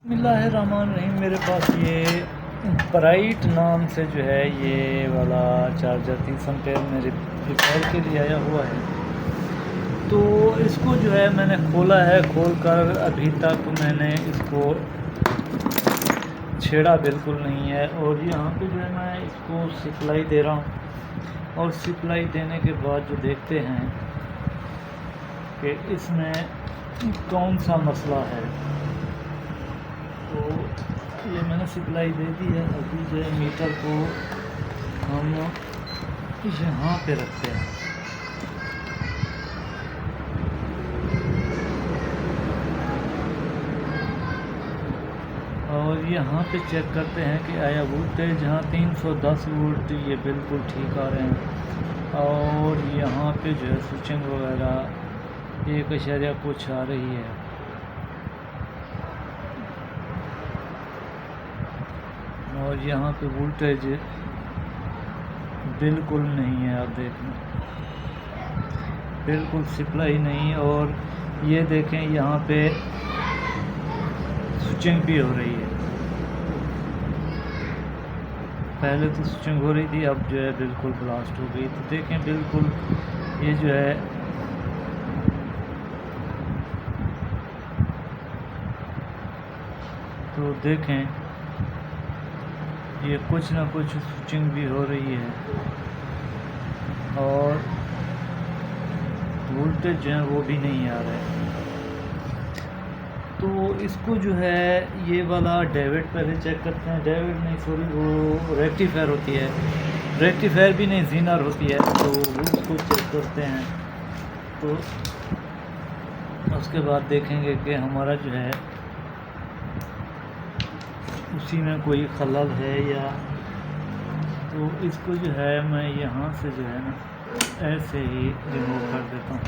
बिस्मिल्लाहिर्रहमानिर्रहीम। मेरे पास ये ब्राइट नाम से जो है ये वाला चार्जर 30 एम्पेयर मेरे रिपेयर के लिए आया हुआ है। तो इसको जो है मैंने खोला है, खोल कर अभी तक मैंने इसको छेड़ा बिल्कुल नहीं है। और यहाँ पे जो है मैं इसको सप्लाई दे रहा हूँ और सप्लाई देने के बाद जो देखते हैं कि इसमें कौन सा मसला है। तो ये मैंने सप्लाई दे दी है। अभी जो है मीटर को हम यहाँ पे रखते हैं और यहाँ पे चेक करते हैं कि आया वोल्टेज जहाँ 310 वोल्ट ये बिल्कुल ठीक आ रहे हैं। और यहाँ पे जो है स्विचिंग वगैरह 1 कुछ आ रही है। और यहाँ पे वोल्टेज बिल्कुल नहीं है, आप देखें बिल्कुल सप्लाई नहीं। और ये देखें यहाँ पे स्विचिंग भी हो रही है। पहले तो स्विचिंग हो रही थी, अब जो है बिल्कुल ब्लास्ट हो गई। तो देखें बिल्कुल ये जो है तो देखें ये कुछ ना कुछ स्विचिंग भी हो रही है और वोल्टेज जो है वो भी नहीं आ रहा है। तो इसको जो है ये वाला डेविड पहले चेक करते हैं। डेविड नहीं, सॉरी, वो रेक्टिफायर होती है, रेक्टिफायर भी नहीं, जीनर होती है। तो उसको चेक करते हैं। तो उसके बाद देखेंगे कि हमारा जो है उसी में कोई खलल है या। तो इसको जो है मैं यहाँ से जो है ना ऐसे ही रिमूव कर देता हूँ।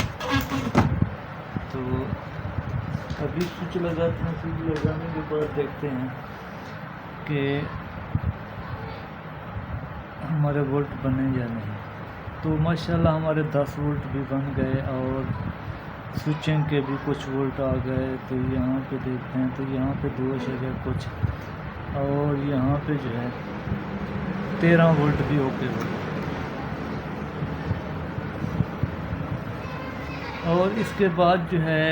तो अभी स्विच लगाते हैं। स्विच लगाने के बाद देखते हैं कि हमारे वोल्ट बने या नहीं। तो माशाल्लाह हमारे 10 वोल्ट भी बन गए और स्विचिंग के भी कुछ वोल्ट आ गए। तो यहाँ पे देखते हैं तो यहाँ पे 2 कुछ और यहाँ पे जो है 13 वोल्ट भी ओके हो गए। और इसके बाद जो है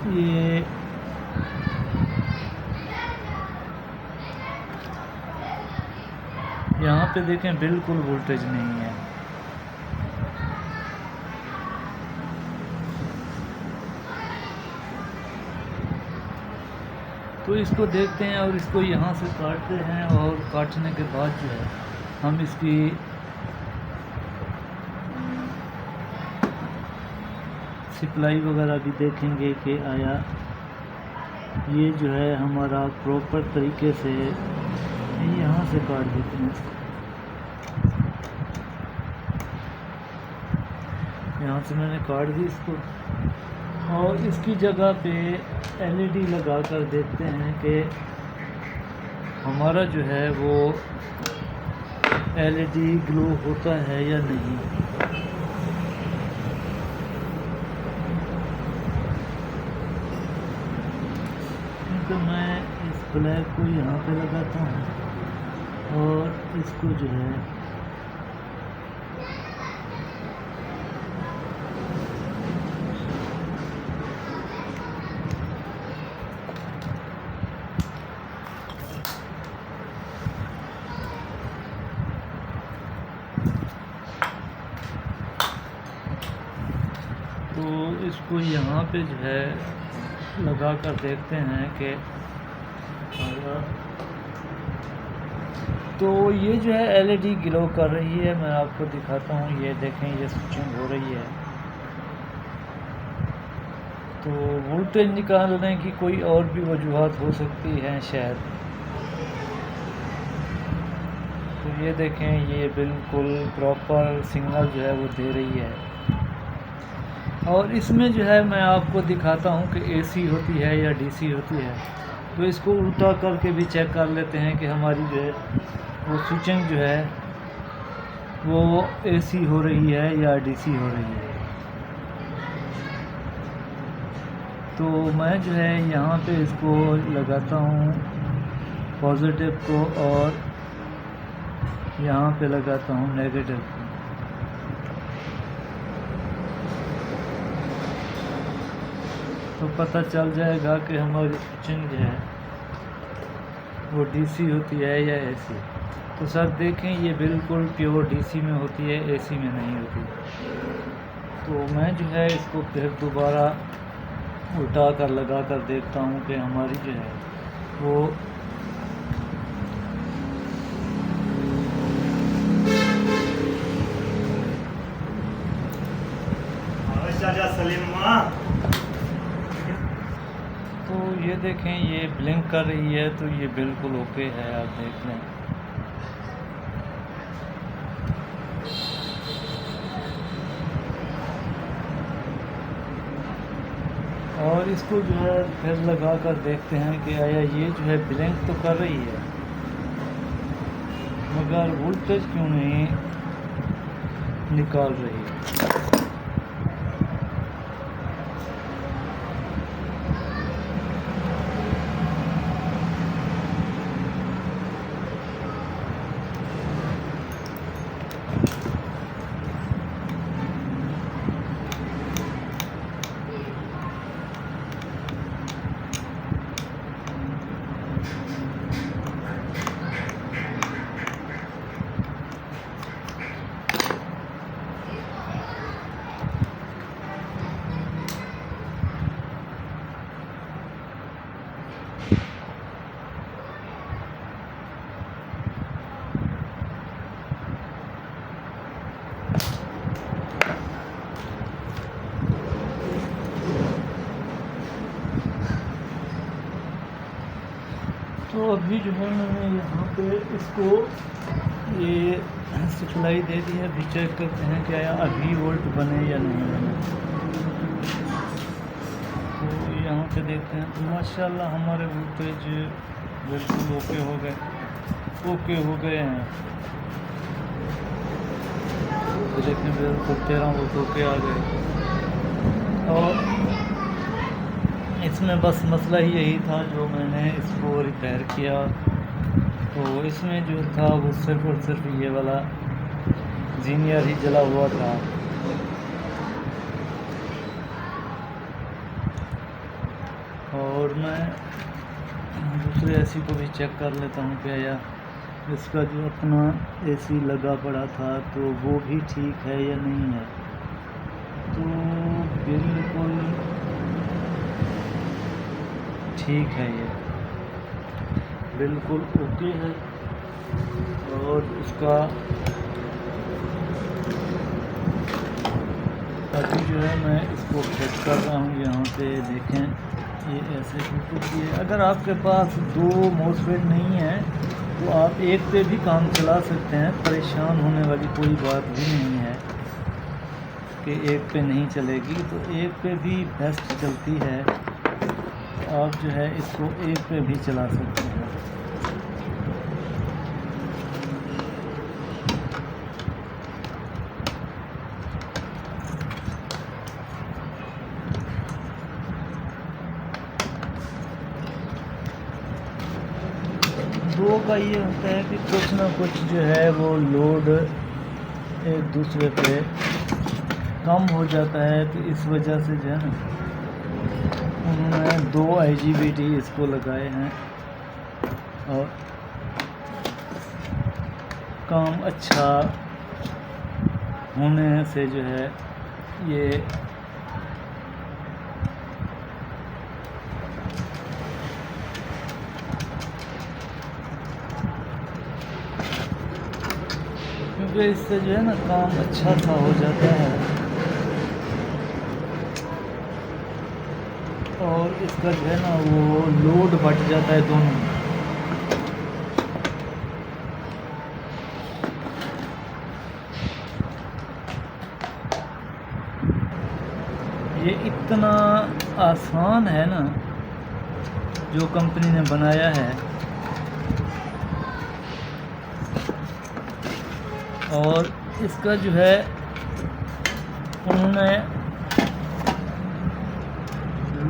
ये यहाँ पे देखें बिल्कुल वोल्टेज नहीं है। तो इसको देखते हैं और इसको यहाँ से काटते हैं। और काटने के बाद जो है हम इसकी सप्लाई वगैरह भी देखेंगे कि आया ये जो है हमारा प्रॉपर तरीके से। यहाँ से काट देते हैं इसको, यहाँ से मैंने काट दी इसको। और इसकी जगह पे एलईडी लगा कर देखते हैं कि हमारा जो है वो एलईडी ग्लो होता है या नहीं। तो मैं इस ब्लैक को यहाँ पे लगाता हूँ और इसको जो है तो इसको यहाँ पे जो है लगा कर देखते हैं कि तो ये जो है एलईडी ग्लो कर रही है। मैं आपको दिखाता हूँ, ये देखें ये स्विचिंग हो रही है। तो वोल्टेज निकालने की कोई और भी वजूहत हो सकती हैं शायद। तो ये देखें ये बिल्कुल प्रॉपर सिग्नल जो है वो दे रही है। और इसमें जो है मैं आपको दिखाता हूँ कि एसी होती है या डीसी होती है। तो इसको उल्टा करके भी चेक कर लेते हैं कि हमारी जो है वो स्विचिंग जो है वो एसी हो रही है या डीसी हो रही है। तो मैं जो है यहाँ पे इसको लगाता हूँ पॉजिटिव को और यहाँ पे लगाता हूँ नेगेटिव को। तो पता चल जाएगा कि हमारी स्विचिंग जो है वो डीसी होती है या एसी। तो सर देखें ये बिल्कुल प्योर डीसी में होती है, एसी में नहीं होती। तो मैं जो है इसको फिर दोबारा उल्टा कर लगा कर देखता हूँ कि हमारी जो है वो तो ये देखें ये ब्लिंक कर रही है, तो ये बिल्कुल ओके है, आप देख लें। और इसको जो है फिर लगा कर देखते हैं कि आया ये जो है ब्लिंक तो कर रही है मगर वोल्टेज क्यों नहीं निकाल रही है। तो अभी जो है मैंने यहाँ पे इसको ये सप्लाई दे दी है। अभी चेक करते हैं क्या अभी वोल्ट बने या नहीं बने। तो यहाँ पे देखते हैं तो माशाल्लाह हमारे वोल्टेज बिल्कुल ओके हो गए हैं। तो देखने बिल्कुल 13 वोल्ट ओके आ गए। और इसमें बस मसला ही यही था जो मैंने इसको रिपेयर किया। तो इसमें जो था वो सिर्फ और सिर्फ ये वाला जीनियर ही जला हुआ था। और मैं दूसरे एसी को भी चेक कर लेता हूँ क्या या इसका जो अपना एसी लगा पड़ा था तो वो भी ठीक है या नहीं है। तो बिल्कुल ठीक है, ये बिल्कुल ओके है। और उसका अभी जो है मैं इसको फिट कर रहा हूँ। यहाँ पे देखें ये ऐसे बिल्कुल है। अगर आपके पास 2 मोसफेट नहीं है तो आप एक पे भी काम चला सकते हैं, परेशान होने वाली कोई बात भी नहीं है कि एक पे नहीं चलेगी। तो एक पे भी बेस्ट चलती है। आप जो है इसको एक पे भी चला सकते हैं। दो का ये होता है कि कुछ ना कुछ जो है वो लोड एक दूसरे पे कम हो जाता है। तो इस वजह से जो है ना उन्होंने 2 IGBT इसको लगाए हैं और काम अच्छा होने से जो है ये क्योंकि इससे जो है ना काम अच्छा सा हो जाता है। और इसका जो है ना वो लोड बढ़ जाता है दोनों में। ये इतना आसान है ना जो कंपनी ने बनाया है। और इसका जो है उन्होंने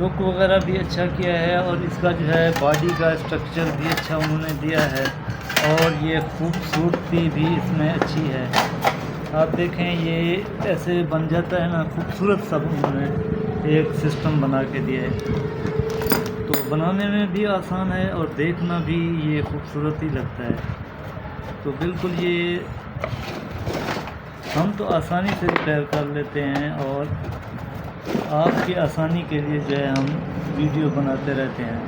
लुक वगैरह भी अच्छा किया है और इसका जो है बॉडी का स्ट्रक्चर भी अच्छा उन्होंने दिया है और ये खूबसूरती भी इसमें अच्छी है। आप देखें ये ऐसे बन जाता है ना, खूबसूरत सब उन्होंने एक सिस्टम बना के दिया है, तो बनाने में भी आसान है और देखना भी ये खूबसूरत ही लगता है। तो बिल्कुल ये हम तो आसानी से रिपेयर कर लेते हैं और आपकी आसानी के लिए जो है हम वीडियो बनाते रहते हैं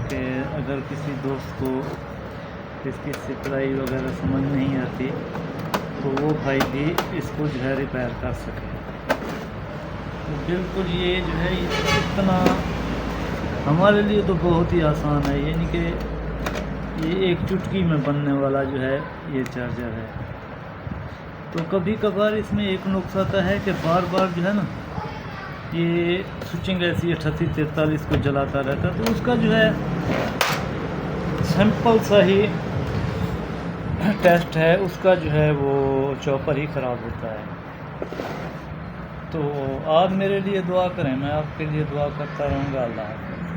कि अगर किसी दोस्त को इसकी सिलाई वगैरह समझ नहीं आती तो वो भाई भी इसको जो है रिपेयर कर सके। तो बिल्कुल ये जो है इतना हमारे लिए तो बहुत ही आसान है, यानी कि ये एक चुटकी में बनने वाला जो है ये चार्जर है। तो कभी कभार इसमें एक नुक्स आता है कि बार बार जो है ना ये स्विचिंग ऐसी 3843 को जलाता रहता है, तो उसका जो है सिंपल सा ही टेस्ट है, उसका जो है वो चॉपर ही ख़राब होता है। तो आप मेरे लिए दुआ करें, मैं आपके लिए दुआ करता रहूँगा। अल्लाह हाफ़िज़।